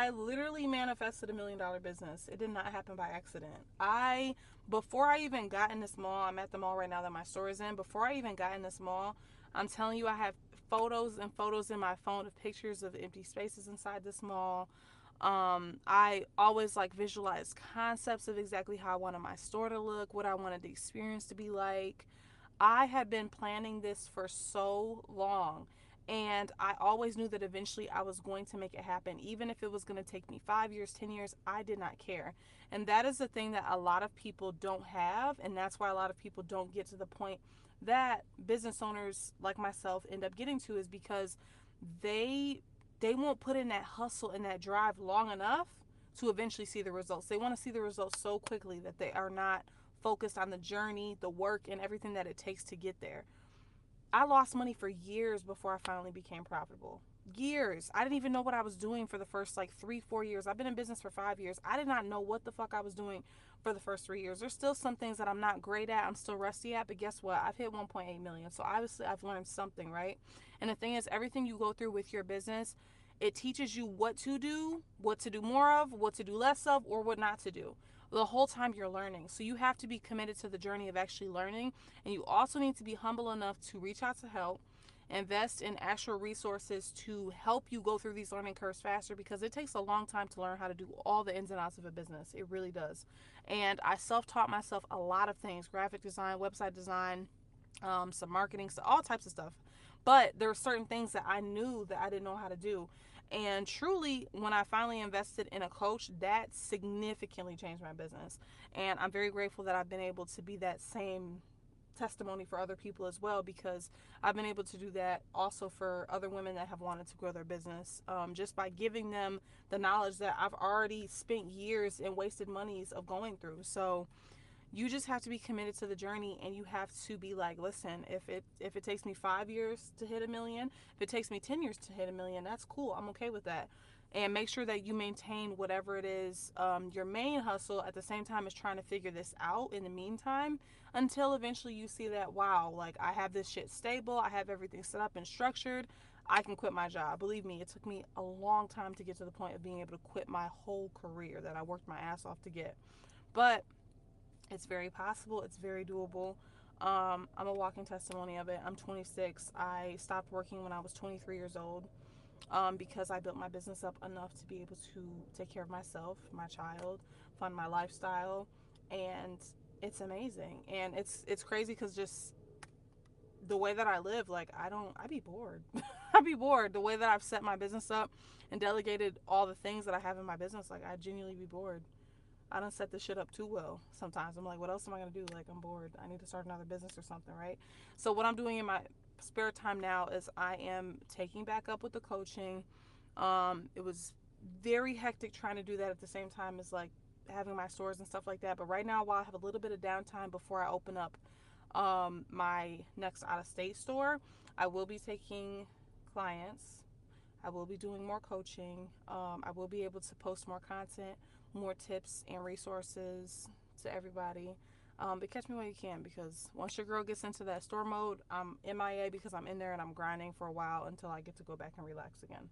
I literally manifested $1 million business. It did not happen by accident. Before I even got in this mall, I'm at the mall right now that my store is in. Before I even got in this mall, I'm telling you, I have photos and photos in my phone of pictures of empty spaces inside this mall. I always like visualize concepts of exactly how I wanted my store to look, what I wanted the experience to be like. I had been planning this for so long, and I always knew that eventually I was going to make it happen. Even if it was going to take me 5 years, 10 years, I did not care. And that is the thing that a lot of people don't have, and that's why a lot of people don't get to the point that business owners like myself end up getting to, is because they they won't put in that hustle and that drive long enough to eventually see the results. They want to see the results so quickly that they are not focused on the journey, the work, and everything that it takes to get there. I lost money for years before I finally became profitable. Years. I didn't even know what I was doing for the first like 3, 4 years. I've been in business for 5 years. I did not know what the fuck I was doing for the first 3 years. There's still some things that I'm not great at. I'm still rusty at, but guess what? I've hit 1.8 million. So obviously I've learned something, right? And the thing is, everything you go through with your business, it teaches you what to do more of, what to do less of, or what not to do the whole time you're learning. So you have to be committed to the journey of actually learning, and you also need to be humble enough to reach out to help, invest in actual resources to help you go through these learning curves faster, because it takes a long time to learn how to do all the ins and outs of a business. It really does. And I self-taught myself a lot of things: graphic design, website design, some marketing, so all types of stuff. But there were certain things that I knew that I didn't know how to do. And truly, when I finally invested in a coach, that significantly changed my business. And I'm very grateful that I've been able to be that same testimony for other people as well, because I've been able to do that also for other women that have wanted to grow their business, just by giving them the knowledge that I've already spent years and wasted monies of going through. So you just have to be committed to the journey, and you have to be like, listen, if it takes me 5 years to hit a million, if it takes me 10 years to hit a million, that's cool. I'm okay with that. And make sure that you maintain whatever it is, your main hustle, at the same time as trying to figure this out in the meantime, until eventually you see that, wow, like, I have this shit stable, I have everything set up and structured, I can quit my job. Believe me, it took me a long time to get to the point of being able to quit my whole career that I worked my ass off to get. But it's very possible. It's very doable. I'm a walking testimony of it. I'm 26. I stopped working when I was 23 years old, because I built my business up enough to be able to take care of myself, my child, fund my lifestyle, and it's amazing. And it's crazy because just the way that I live, like, I be bored. I be bored. The way that I've set my business up and delegated all the things that I have in my business, like, I genuinely be bored. I done set this shit up too well. Sometimes I'm like, what else am I gonna do? Like, I'm bored. I need to start another business or something, right? So what I'm doing in my spare time now is I am taking back up with the coaching. It was very hectic trying to do that at the same time as like having my stores and stuff like that. But right now, while I have a little bit of downtime before I open up my next out of state store, I will be taking clients. I will be doing more coaching. I will be able to post more content, more tips and resources to everybody. But catch me while you can, because once your girl gets into that store mode, I'm MIA, because I'm in there and I'm grinding for a while until I get to go back and relax again.